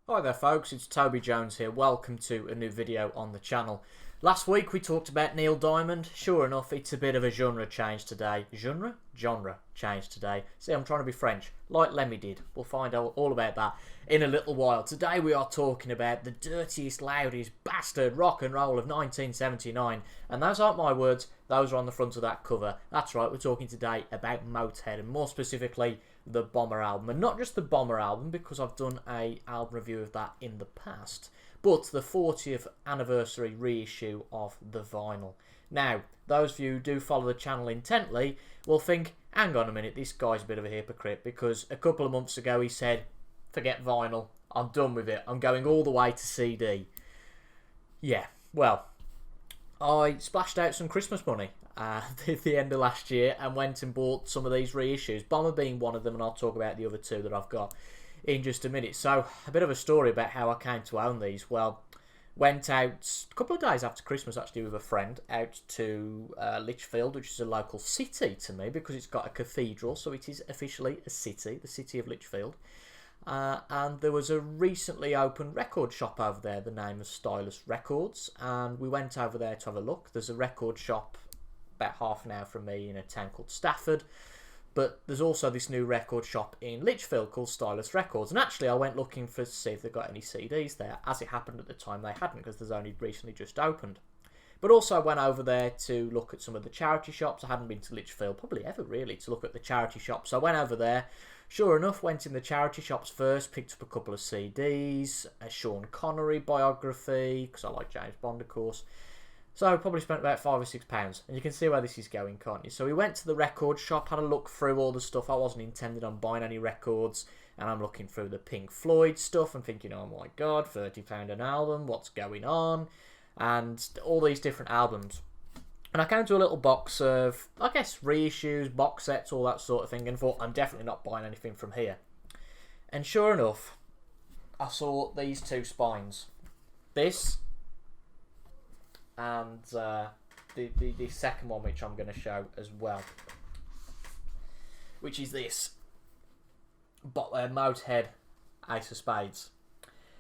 Hi there folks, it's Toby Jones here. Welcome to a new video on the channel. Last week we talked about Neil Diamond. Sure enough, it's a bit of a genre change today. Genre change today. See, I'm trying to be French, like Lemmy did. We'll find out all about that in a little while. Today we are talking about the dirtiest, loudest bastard rock and roll of 1979. And those aren't my words, those are on the front of that cover. That's right, we're talking today about Motörhead, and more specifically the Bomber album. And not just the Bomber album, because I've done an album review of that in the past, but the 40th anniversary reissue of the vinyl. Now, those of you who do follow the channel intently will think, hang on a minute, this guy's a bit of a hypocrite, because a couple of months ago he said, forget vinyl, I'm done with it, I'm going all the way to CD. Yeah, well, I splashed out some Christmas money at the end of last year and went and bought some of these reissues, Bomber being one of them, and I'll talk about the other two that I've got in just a minute. So, a bit of a story about how I came to own these. Well, went out a couple of days after Christmas actually with a friend out to Lichfield, which is a local city to me because it's got a cathedral, so it is officially a city, the city of Lichfield. And there was a recently opened record shop over there, the name of Stylus Records, and we went over there to have a look. There's a record shop about half an hour from me in a town called Stafford, but there's also this new record shop in Lichfield called Stylus Records, and actually I went looking to see if they got any CDs there. As it happened at the time they hadn't, because there's only recently just opened. But also went over there to look at some of the charity shops. I hadn't been to Lichfield probably ever really to look at the charity shops, so I went over there. Sure enough, went in the charity shops first, picked up a couple of CDs, a Sean Connery biography, because I like James Bond of course. So I probably spent about £5 or £6, and you can see where this is going, can't you? So we went to the record shop, had a look through all the stuff. I wasn't intending on buying any records, and I'm looking through the Pink Floyd stuff and thinking, oh my god, £30 an album, what's going on? And all these different albums. And I came to a little box of, I guess, reissues, box sets, all that sort of thing, and thought, I'm definitely not buying anything from here. And sure enough, I saw these two spines. This and the second one, which I'm going to show as well, which is this Motörhead Ace of Spades.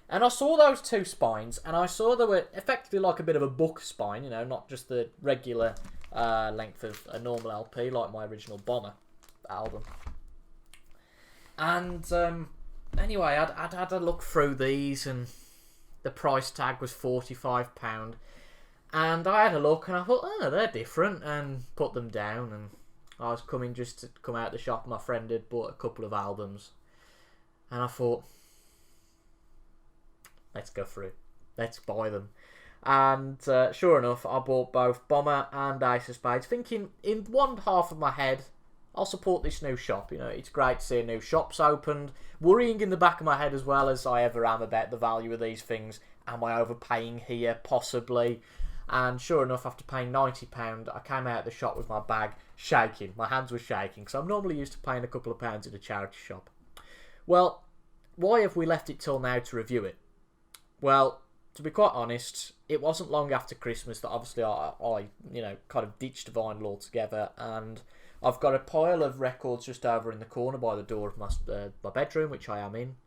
And I saw those two spines, and I saw they were effectively like a bit of a book spine, you know, not just the regular length of a normal LP like my original Bomber album. And anyway, I'd had a look through these, and the price tag was £45. And I had a look, and I thought, oh, they're different, and put them down. And I was coming just to come out of the shop. My friend had bought a couple of albums, and I thought, let's go through, let's buy them. And sure enough, I bought both Bomber and Ace of Spades, thinking in one half of my head, I'll support this new shop. You know, it's great to see new shops opened. Worrying in the back of my head as well as I ever am about the value of these things. Am I overpaying here? Possibly. And sure enough, after paying £90, I came out of the shop with my bag shaking. My hands were shaking, because I'm normally used to paying a couple of pounds at a charity shop. Well, why have we left it till now to review it? Well, to be quite honest, it wasn't long after Christmas that obviously I kind of ditched vinyl altogether, and I've got a pile of records just over in the corner by the door of my bedroom, which I am in,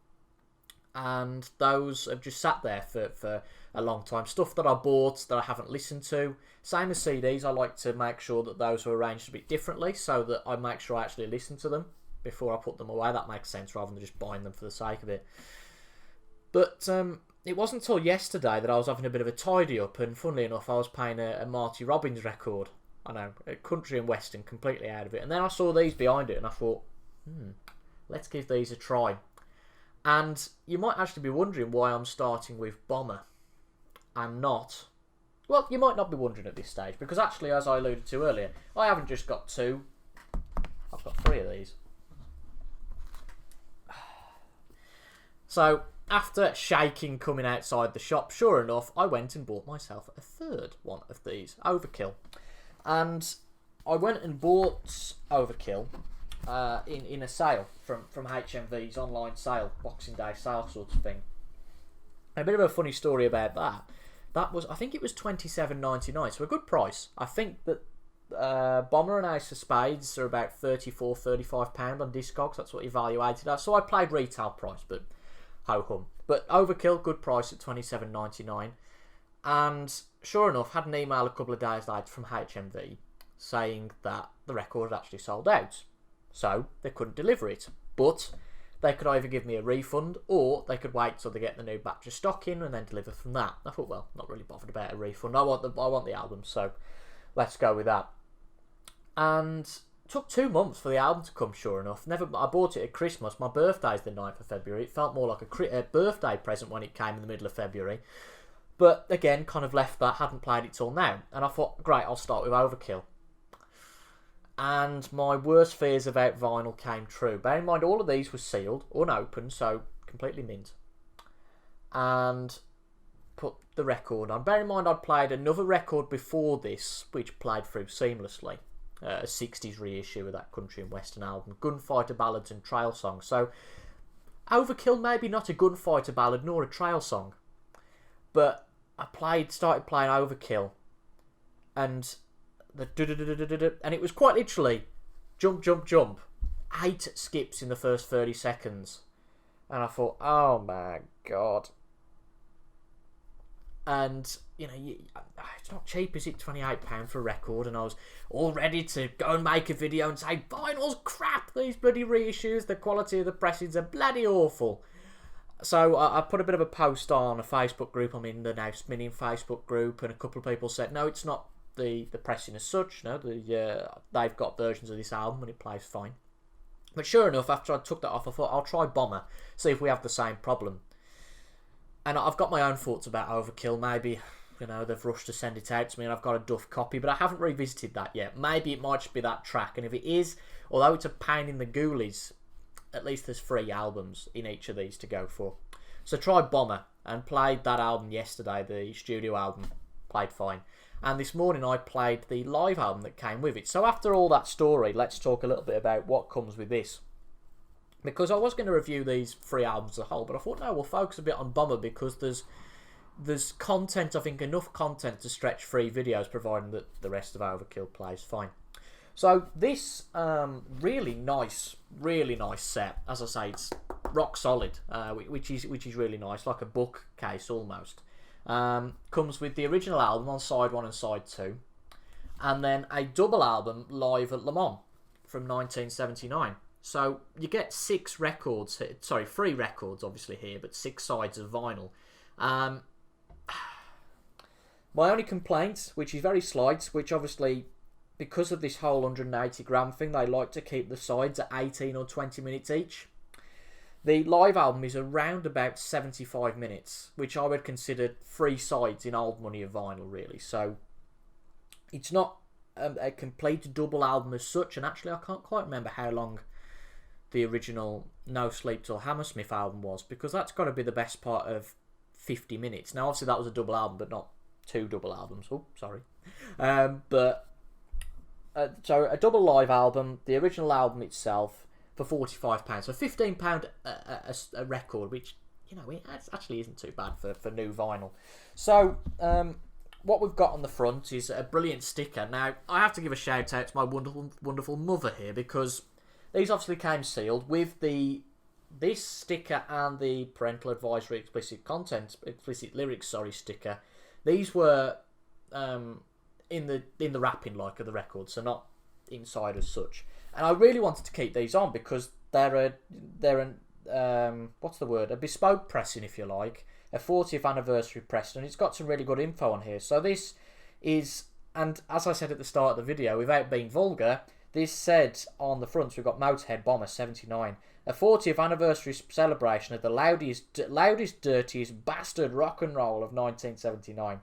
and those have just sat there for a long time. Stuff that I bought that I haven't listened to. Same as CDs, I like to make sure that those are arranged a bit differently so that I make sure I actually listen to them before I put them away. That makes sense, rather than just buying them for the sake of it. But it wasn't until yesterday that I was having a bit of a tidy up, and funnily enough, I was playing a Marty Robbins record. I know, country and western, completely out of it. And then I saw these behind it, and I thought, let's give these a try. And you might actually be wondering why I'm starting with Bomber and not... Well, you might not be wondering at this stage, because actually, as I alluded to earlier, I haven't just got two. I've got three of these. So, after shaking coming outside the shop, sure enough, I went and bought myself a third one of these, Overkill. And I went and bought Overkill in a sale from HMV's online sale, Boxing Day sale sort of thing. A bit of a funny story about that. That was, I think it was $27.99, so a good price. I think that Bomber and Ace of Spades are about £34, £35 on Discogs. That's what he evaluated at. So I played retail price, but ho hum. But Overkill, good price at $27.99. And sure enough, had an email a couple of days later from HMV saying that the record had actually sold out. So they couldn't deliver it. But they could either give me a refund or they could wait till they get the new batch of stock in and then deliver from that. I thought, well, not really bothered about a refund. I want the album, so let's go with that. And it took 2 months for the album to come, sure enough. I bought it at Christmas. My birthday's the 9th of February. It felt more like a birthday present when it came in the middle of February. But again, kind of left that, hadn't played it till now. And I thought, great, I'll start with Overkill. And my worst fears about vinyl came true. Bear in mind, all of these were sealed, unopened, so completely mint. And put the record on. Bear in mind, I'd played another record before this, which played through seamlessly. A 60s reissue of that country and western album. Gunfighter ballads and trail songs. So, Overkill maybe not a gunfighter ballad nor a trail song. But I started playing Overkill. And and it was quite literally jump, jump, jump. 8 skips in the first 30 seconds. And I thought, oh my god. And, you know, it's not cheap, is it? £28 for a record. And I was all ready to go and make a video and say, vinyl's crap, these bloody reissues, the quality of the pressings are bloody awful. So I put a bit of a post on a Facebook group. I'm in the now spinning Facebook group, and a couple of people said, no, it's not the pressing as such. No, they've got versions of this album and it plays fine. But sure enough, after I took that off, I thought I'll try Bomber, see if we have the same problem. And I've got my own thoughts about Overkill. Maybe, you know, they've rushed to send it out to me and I've got a duff copy, but I haven't revisited that yet. Maybe it might just be that track, and if it is, although it's a pain in the ghoulies, at least there's 3 albums in each of these to go for. So try Bomber, and played that album yesterday, the studio album, played fine. And this morning I played the live album that came with it. So after all that story, let's talk a little bit about what comes with this. Because I was going to review these 3 albums as a whole, but I thought, no, we'll focus a bit on Bomber because there's content, I think enough content to stretch 3 videos, providing that the rest of Overkill plays fine. So this really nice set. As I say, it's rock solid, which is really nice, like a bookcase almost. Comes with the original album on side 1 and side 2, and then a double album live at Le Mans from 1979. So you get 6 records, 3 records obviously here, but 6 sides of vinyl. My only complaint, which is very slight, which obviously, because of this whole 180 gram thing, they like to keep the sides at 18 or 20 minutes each. The live album is around about 75 minutes, which I would consider 3 sides in old money of vinyl, really. So it's not a complete double album as such, and actually I can't quite remember how long the original No Sleep Till Hammersmith album was, because that's got to be the best part of 50 minutes. Now, obviously that was a double album, but not 2 double albums. Oh, sorry. So a double live album, the original album itself, for £45. So £15 a record, which, you know, it actually isn't too bad for new vinyl. So what we've got on the front is a brilliant sticker. Now, I have to give a shout out to my wonderful mother here, because these obviously came sealed with this sticker and the parental advisory explicit lyrics sticker. These were in the wrapping like of the record, so not inside as such. And I really wanted to keep these on because they're a bespoke pressing, if you like, a 40th anniversary pressing, and it's got some really good info on here. So this is, and as I said at the start of the video, without being vulgar, this said on the front, we've got Motörhead Bomber 79, a 40th anniversary celebration of the loudest, dirtiest bastard rock and roll of 1979.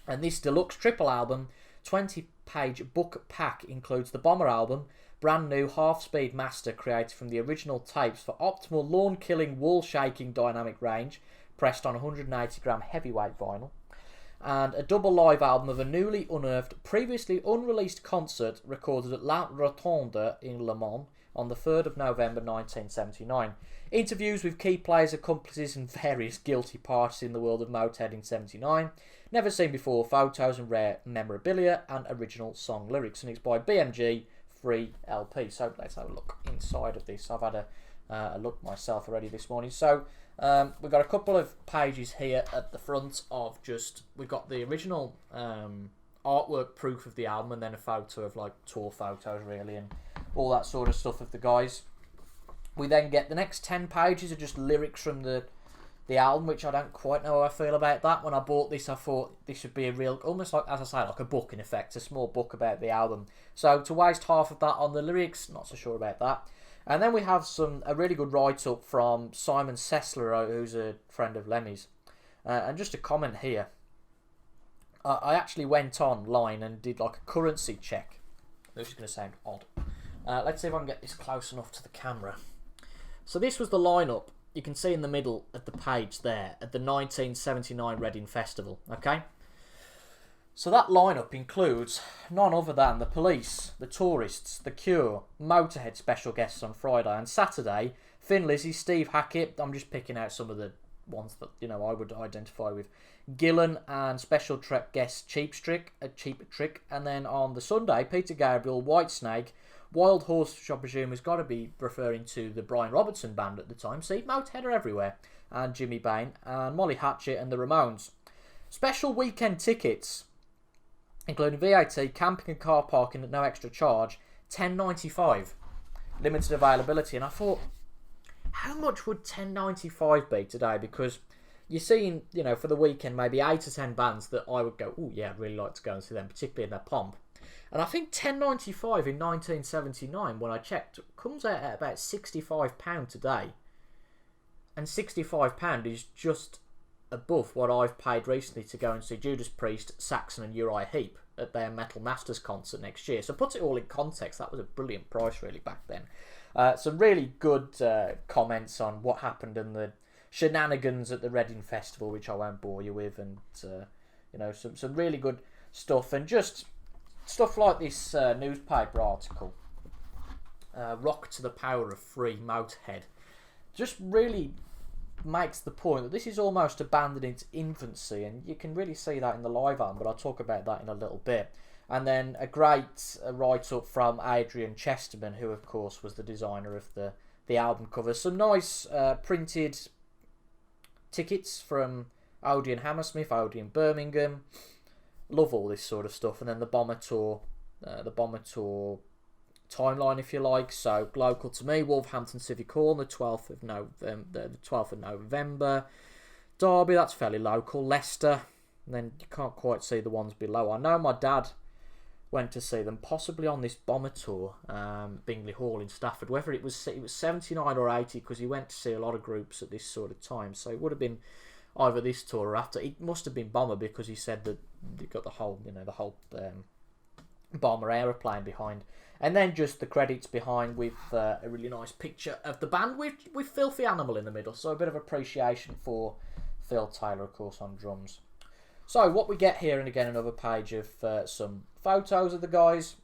And this deluxe triple album, 20-page book pack, includes the Bomber album, brand new half-speed master created from the original tapes for optimal lawn-killing, wall-shaking dynamic range, pressed on 180-gram heavyweight vinyl, and a double live album of a newly unearthed, previously unreleased concert recorded at La Rotunde in Le Mans on the 3rd of November 1979. Interviews with key players, accomplices and various guilty parties in the world of Motörhead in 79. Never seen before photos and rare memorabilia and original song lyrics. And it's by BMG, free LP. So let's have a look inside of this. I've had a look myself already this morning. So We've got a couple of pages here at the front of we've got the original artwork proof of the album, and then a photo of like tour photos really, and all that sort of stuff of the guys. We then get the next 10 pages are just lyrics from the album, which I don't quite know how I feel about that. When I bought this, I thought this would be a real, almost like, as I say, like a book in effect, a small book about the album. So to waste half of that on the lyrics, not so sure about that. And then we have a really good write-up from Simon Sessler, who's a friend of Lemmy's. And just a comment here. I actually went online and did like a currency check. This is going to sound odd. Let's see if I can get this close enough to the camera. So this was the lineup. You can see in the middle of the page there at the 1979 Reading Festival. Okay. So that lineup includes none other than the Police, the Tourists, the Cure, Motörhead special guests on Friday, and Saturday, Thin Lizzy, Steve Hackett. I'm just picking out some of the ones that I would identify with. Gillan and special guest Cheap Trick, and then on the Sunday, Peter Gabriel, Whitesnake, Wild Horse, which I presume has got to be referring to the Brian Robertson band at the time. See, Motörhead are everywhere, and Jimmy Bain, and Molly Hatchet and the Ramones. Special weekend tickets, including VAT, camping and car parking at no extra charge, $10.95, limited availability. And I thought, how much would $10.95 be today? Because you're seeing, for the weekend, maybe 8 or 10 bands that I would go, oh yeah, I'd really like to go and see them, particularly in their pomp. And I think $10.95 in 1979, when I checked, comes out at about £65 today. And £65 is just above what I've paid recently to go and see Judas Priest, Saxon and Uriah Heep at their Metal Masters concert next year. So put it all in context, that was a brilliant price really back then. Some really good comments on what happened in the shenanigans at the Reading Festival, which I won't bore you with, and some really good stuff, and just stuff like this newspaper article, Rock to the Power of Free Motörhead, just really makes the point that this is almost a band in its infancy, and you can really see that in the live album, but I'll talk about that in a little bit. And then a great write-up from Adrian Chesterman, who of course was the designer of the album cover. Some nice printed tickets from Odeon Hammersmith, Odeon Birmingham. Love all this sort of stuff. And then the Bomber Tour timeline, if you like. So local to me, Wolverhampton Civic Hall, the 12th of November. Derby, that's fairly local. Leicester, and then you can't quite see the ones below. I know my dad went to see them, possibly on this Bomber Tour, Bingley Hall in Stafford. Whether it was 79 or 80, because he went to see a lot of groups at this sort of time. So it would have been either this tour or after. It must have been Bomber, because he said that you got the whole Bomber aeroplane behind, and then just the credits behind with a really nice picture of the band with Filthy Animal in the middle. So a bit of appreciation for Phil Taylor, of course, on drums. So what we get here, and again another page of some photos of the guys.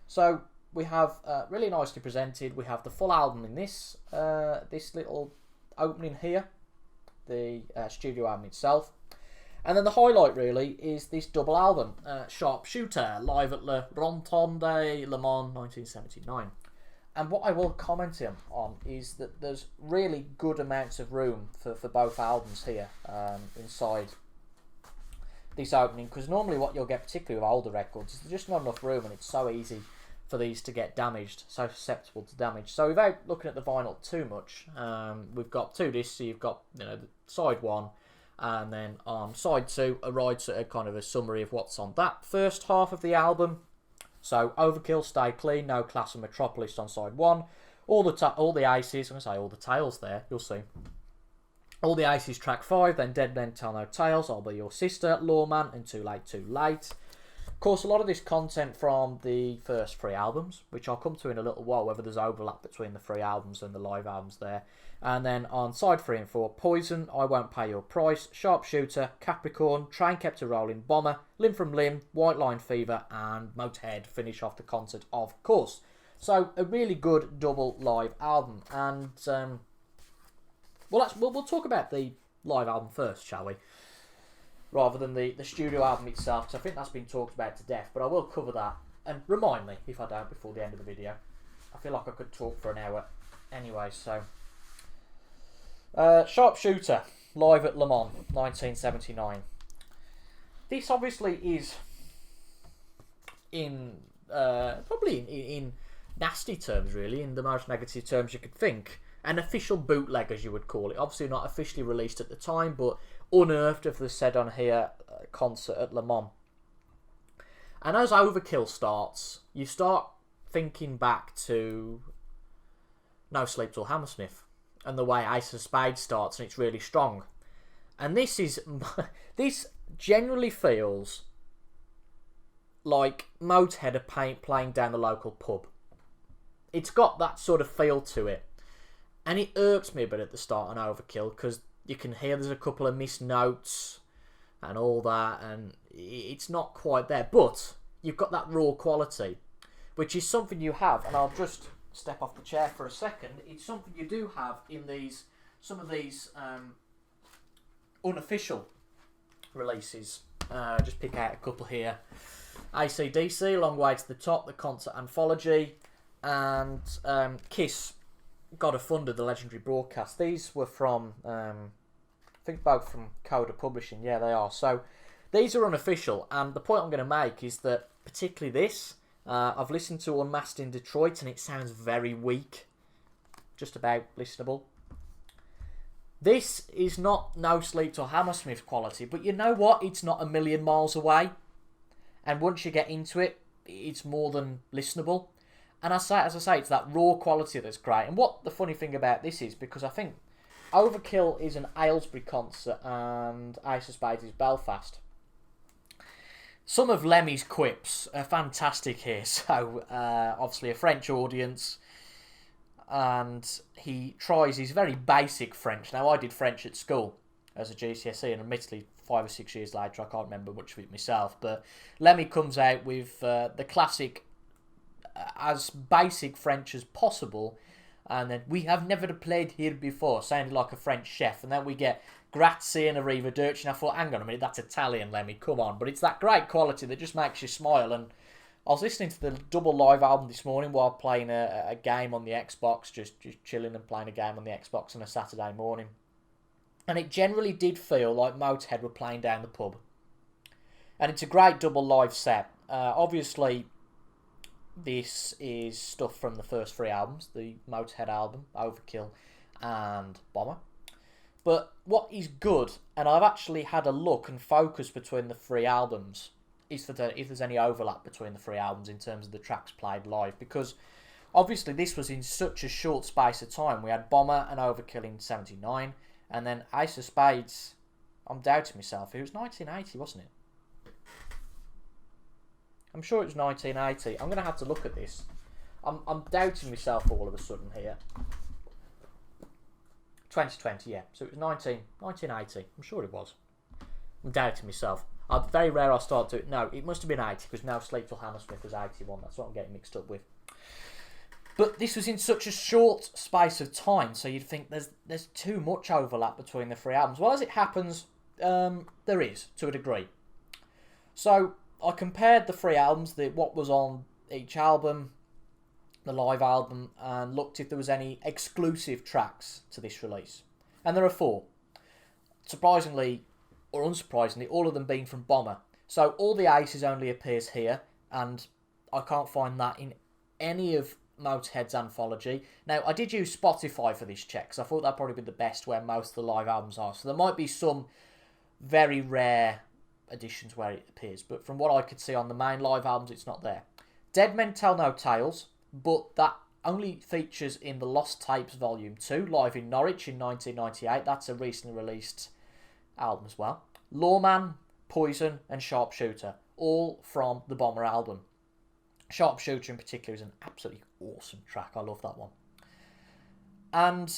So we have really nicely presented. We have the full album in this little opening here, the studio album itself. And then the highlight really is this double album, Sharpshooter, live at Le Rotunde, Le Mans, 1979. And what I will comment on is that there's really good amounts of room for both albums here inside this opening, because normally what you'll get, particularly with older records, is there's just not enough room, and it's so easy for these to get damaged, so susceptible to damage. So without looking at the vinyl too much, we've got 2 discs. So you've got the side 1, and then on side 2 a kind of a summary of what's on that first half of the album. So Overkill, Stay Clean, No Class and Metropolis on side 1. All the Aces, I'm going to say all the Tales there, you'll see. All the Aces track 5, then Dead Men Tell No Tales, I'll Be Your Sister, Lawman, and Too Late, Too Late. Of course, a lot of this content from the first 3 albums, which I'll come to in a little while, whether there's overlap between the 3 albums and the live albums there. And then on side 3 and 4, Poison, I Won't Pay Your Price, Sharpshooter, Capricorn, Train Kept a Rolling, Bomber, Limb from Limb, White Line Fever, and Motörhead finish off the concert, of course. So a really good double live album. And we'll talk about the live album first, shall we? Rather than the studio album itself, because I think that's been talked about to death, but I will cover that. And remind me, if I don't, before the end of the video. I feel like I could talk for an hour anyway, so... Sharpshooter, live at Le Mans, 1979. This obviously is probably in nasty terms, really, in the most negative terms you could think. An official bootleg, as you would call it. Obviously not officially released at the time, but unearthed, as they said on here, concert at Le Mans. And as Overkill starts, you start thinking back to No Sleep Till Hammersmith and the way Ace of Spades starts, and it's really strong. And this generally feels like Motörhead are playing down the local pub. It's got that sort of feel to it. And it irks me a bit at the start on Overkill, because you can hear there's a couple of missed notes and all that, and it's not quite there. But you've got that raw quality, which is something you have, and I'll just step off the chair for a second. It's something you do have in some of these unofficial releases. Just pick out a couple here. AC/DC, Long Way to the Top, the concert anthology, and Kiss, God of Thunder, the legendary broadcast. These were from, I think both from Coda Publishing. Yeah, they are. So these are unofficial, and the point I'm going to make is that particularly this, I've listened to Unmasked in Detroit, and it sounds very weak, just about listenable. This is not No Sleep Till Hammersmith quality, but you know what? It's not a million miles away. And once you get into it, it's more than listenable. And as I say, it's that raw quality that's great. And what the funny thing about this is, because I think Overkill is an Aylesbury concert and Ace of Spades is Belfast. Some of Lemmy's quips are fantastic here. So, obviously a French audience, and he tries his very basic French. Now, I did French at school as a GCSE, and admittedly 5 or 6 years later I can't remember much of it myself, but Lemmy comes out with the classic, as basic French as possible, and then "we have never played here before," sounding like a French chef, and then we get "grazie" and "arrivederci," and I thought, hang on a minute, that's Italian, Lemmy, come on. But it's that great quality that just makes you smile. And I was listening to the double live album this morning while playing a game on the Xbox, just chilling and playing a game on the Xbox on a Saturday morning. And it generally did feel like Motörhead were playing down the pub. And it's a great double live set. Obviously, this is stuff from the first 3 albums, the Motörhead album, Overkill and Bomber. But what is good, and I've actually had a look and focus between the 3 albums, is for if there's any overlap between the 3 albums in terms of the tracks played live, because obviously this was in such a short space of time. We had Bomber and Overkill in 79, and then Ace of Spades, I'm doubting myself, it was 1980, wasn't it? I'm sure it was 1980. I'm going to have to look at this. I'm doubting myself all of a sudden here. 2020, yeah. So it was 1980. I'm sure it was. I'm doubting myself. Very rare I start to... No, it must have been 80, because now Sleep Till Hammersmith was 81. That's what I'm getting mixed up with. But this was in such a short space of time, so you'd think there's too much overlap between the 3 albums. Well, as it happens, there is, to a degree. So I compared the 3 albums, what was on each album, the live album, and looked if there was any exclusive tracks to this release. And there are 4. Surprisingly, or unsurprisingly, all of them being from Bomber. So All the Aces only appears here, and I can't find that in any of Motörhead's anthology. Now, I did use Spotify for this check, because I thought that'd probably be the best where most of the live albums are. So there might be some very rare editions where it appears, but from what I could see on the main live albums, it's not there. Dead Men Tell No Tales, but that only features in the Lost Tapes Volume 2, live in Norwich in 1998. That's a recently released album as well. Lawman, Poison, and Sharpshooter, all from the Bomber album. Sharpshooter in particular is an absolutely awesome track. I love that one. And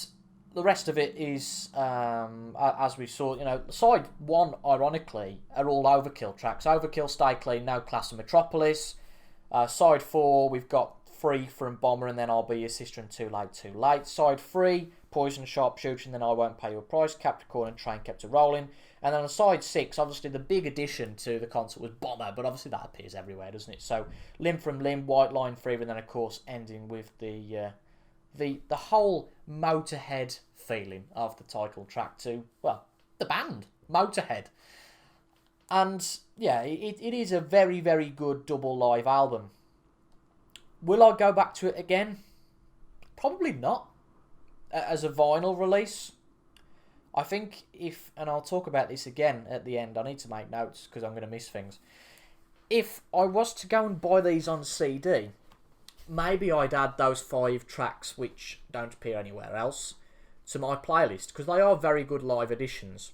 the rest of it is, as we saw, side 1, ironically, are all Overkill tracks. Overkill, Stay Clean, No Class, and Metropolis. Side 4, we've got 3 from Bomber, and then I'll Be Your Sister and Too Late, Too Late. Side 3, Poison, Sharpshooter, and then I Won't Pay You a Price, Capricorn, and Train Kept a Rolling. And then on side 6, obviously the big addition to the concert was Bomber, but obviously that appears everywhere, doesn't it? So Limb from Limb, White Line, Fever, and then of course ending with the the whole Motörhead feeling of the title track to, well, the band, Motörhead. And yeah, it is a very, very good double live album. Will I go back to it again? Probably not. As a vinyl release, I think if, and I'll talk about this again at the end, I need to make notes because I'm going to miss things. If I was to go and buy these on CD, maybe I'd add those 5 tracks which don't appear anywhere else to my playlist, because they are very good live editions.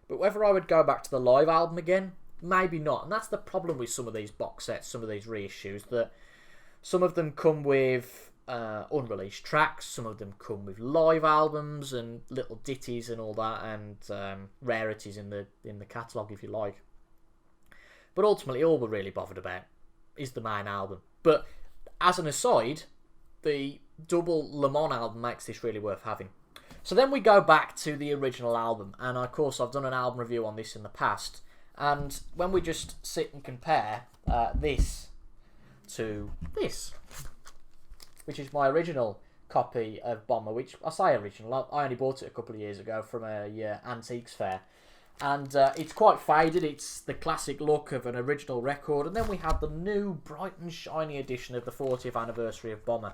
But whether I would go back to the live album again, maybe not. And that's the problem with some of these box sets, some of these reissues, that some of them come with unreleased tracks, some of them come with live albums and little ditties and all that, and rarities in the catalogue, if you like. But ultimately, all we're really bothered about is the main album. But as an aside, the double Le Mans album makes this really worth having. So then we go back to the original album, and of course I've done an album review on this in the past, and when we just sit and compare this to this, which is my original copy of Bomber, which I say original, I only bought it a couple of years ago from a antiques fair, and it's quite faded. It's the classic look of an original record, and then we have the new bright and shiny edition of the 40th anniversary of Bomber.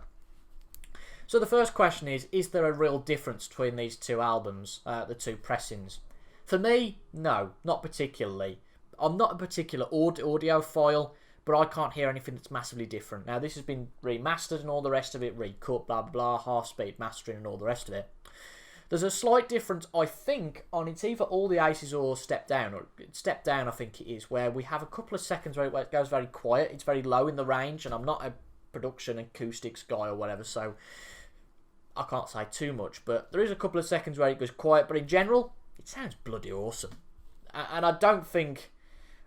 So the first question is there a real difference between these two albums, the two pressings? For me, no, not particularly. I'm not a particular audiophile, but I can't hear anything that's massively different. Now, this has been remastered and all the rest of it, recut, blah, blah, blah, half-speed mastering and all the rest of it. There's a slight difference, I think, on it's either All the Aces or Step Down. Or Step Down, I think it is, where we have a couple of seconds where it goes very quiet. It's very low in the range, and I'm not a production acoustics guy or whatever, so I can't say too much. But there is a couple of seconds where it goes quiet, but in general, it sounds bloody awesome. And I don't think,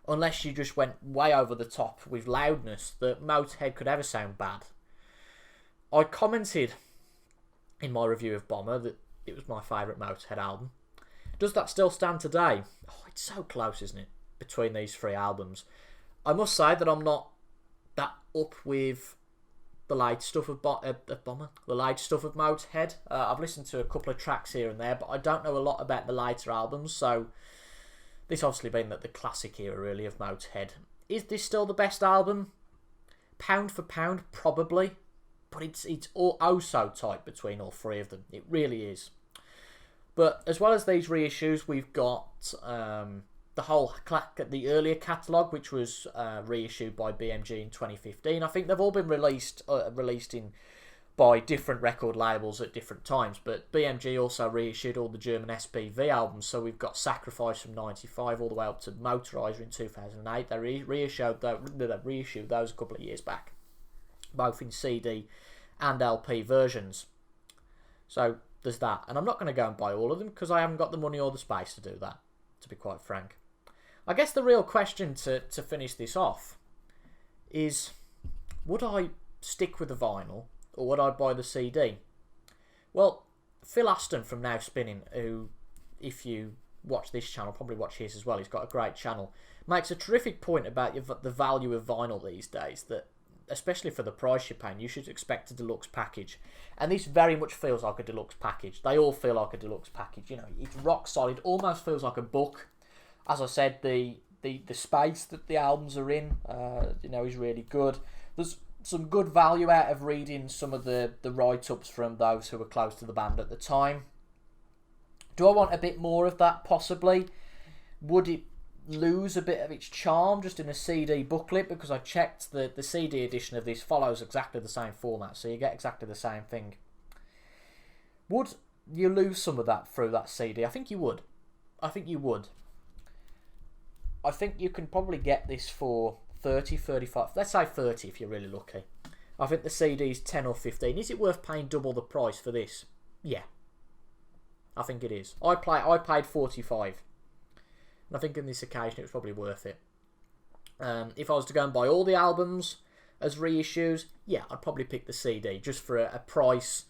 unless you just went way over the top with loudness, that Motörhead could ever sound bad. I commented in my review of Bomber that it was my favourite Motörhead album. Does that still stand today? Oh, it's so close, isn't it, between these 3 albums? I must say that I'm not that up with the late stuff of Bomber, the late stuff of Motörhead. I've listened to a couple of tracks here and there, but I don't know a lot about the later albums, so this obviously being the classic era, really, of Motörhead. Is this still the best album? Pound for pound, probably. But it's all oh so tight between all 3 of them. It really is. But as well as these reissues, we've got the earlier catalogue, which was reissued by BMG in 2015. I think they've all been released by different record labels at different times, but BMG also reissued all the German SPV albums, so we've got Sacrifice from 95 all the way up to Motorizer in 2008. They reissued those a couple of years back, both in CD and LP versions. So there's that, and I'm not going to go and buy all of them because I haven't got the money or the space to do that, to be quite frank. I guess the real question to finish this off is, would I stick with the vinyl or would I buy the CD? Well, Phil Aston from Now Spinning, who, if you watch this channel, probably watch his as well, he's got a great channel, makes a terrific point about the value of vinyl these days, that especially for the price you're paying, you should expect a deluxe package. And this very much feels like a deluxe package. They all feel like a deluxe package. You know, it's rock solid, almost feels like a book. As I said, the space that the albums are in, is really good. There's some good value out of reading some of the write-ups from those who were close to the band at the time. Do I want a bit more of that? Possibly. Would it lose a bit of its charm just in a CD booklet? Because I checked the CD edition of this follows exactly the same format, so you get exactly the same thing. Would you lose some of that through that CD? I think you would. I think you can probably get this for 30, 35, let's say 30 if you're really lucky. I think the CD's 10 or 15. Is it worth paying double the price for this? Yeah. I think it is. I paid 45. And I think on this occasion it was probably worth it. If I was to go and buy all the albums as reissues, yeah, I'd probably pick the CD just for a price,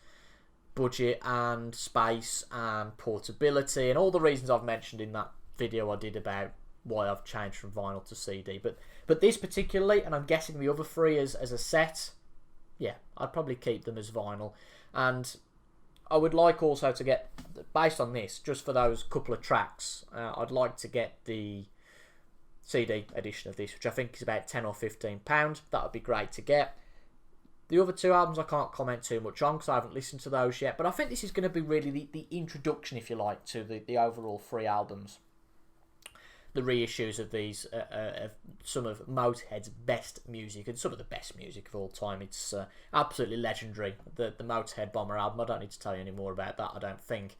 budget and space and portability and all the reasons I've mentioned in that video I did about why I've changed from vinyl to CD. But this particularly, and I'm guessing the other 3 as a set, yeah, I'd probably keep them as vinyl. And I would like also to get, based on this, just for those couple of tracks, I'd like to get the CD edition of this, which I think is about £10 or £15. That would be great to get. The other two albums I can't comment too much on because I haven't listened to those yet, but I think this is going to be really the introduction, if you like, to the overall 3 albums. The reissues of these, some of Motörhead's best music, and some of the best music of all time. It's absolutely legendary, the Motörhead Bomber album. I don't need to tell you any more about that, I don't think.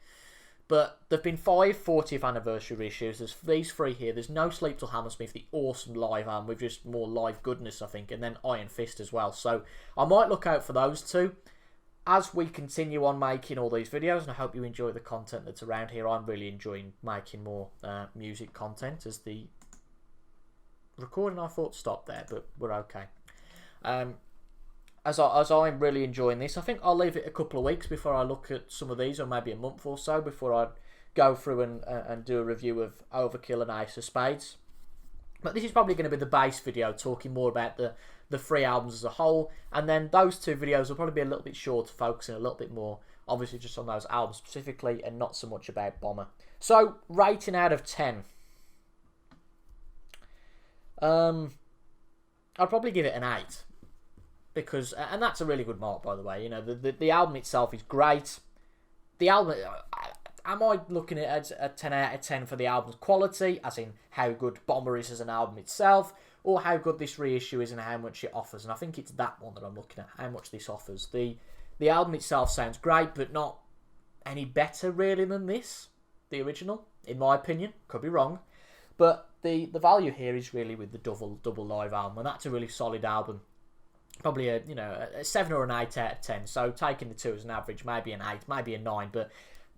But there have been 5 40th anniversary reissues. There's these 3 here. There's No Sleep Till Hammersmith, the awesome live album with just more live goodness, I think, and then Iron Fist as well. So I might look out for those 2. As we continue on making all these videos, and I hope you enjoy the content that's around here. I'm really enjoying making more music content, as the recording I thought stopped there, but we're okay. As I'm really enjoying this, I think I'll leave it a couple of weeks before I look at some of these, or maybe a month or so, before I go through and do a review of Overkill and Ace of Spades. But this is probably going to be the base video, talking more about the 3 albums as a whole, and then those 2 videos will probably be a little bit shorter, focusing a little bit more, obviously, just on those albums specifically, and not so much about Bomber. So, rating out of 10. I'd probably give it an 8. Because, and that's a really good mark, by the way. You know, the album itself is great. The album, am I looking at it as a 10 out of 10 for the album's quality, as in how good Bomber is as an album itself, or how good this reissue is and how much it offers? And I think it's that one that I'm looking at, how much this offers. The album itself sounds great, but not any better really than this, the original, in my opinion. Could be wrong, but the value here is really with the double live album, and that's a really solid album. Probably a 7 or an 8 out of 10. So taking the 2 as an average, maybe an 8, maybe a 9, but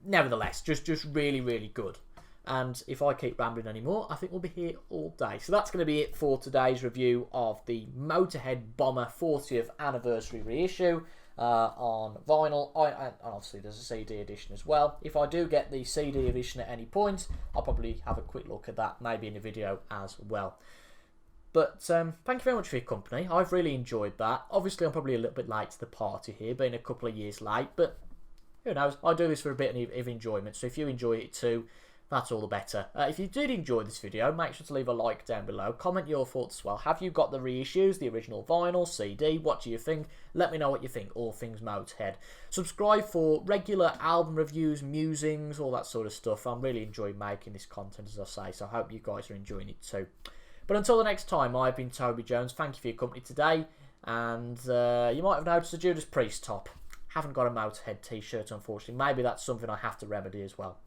nevertheless, just really, really good. And if I keep rambling anymore, I think we'll be here all day. So that's going to be it for today's review of the Motörhead Bomber 40th anniversary reissue on vinyl. And obviously there's a CD edition as well. If I do get the CD edition at any point, I'll probably have a quick look at that, maybe in a video as well. But thank you very much for your company. I've really enjoyed that. Obviously, I'm probably a little bit late to the party here, being a couple of years late. But who knows? I do this for a bit of enjoyment. So if you enjoy it too, that's all the better. If you did enjoy this video, make sure to leave a like down below. Comment your thoughts as well. Have you got the reissues, the original vinyl, CD? What do you think? Let me know what you think. All things Motörhead. Subscribe for regular album reviews, musings, all that sort of stuff. I'm really enjoying making this content, as I say. So I hope you guys are enjoying it too. But until the next time, I've been Toby Jones. Thank you for your company today. And you might have noticed a Judas Priest top. Haven't got a Motörhead t-shirt, unfortunately. Maybe that's something I have to remedy as well.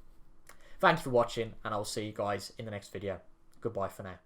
Thank you for watching, and I'll see you guys in the next video. Goodbye for now.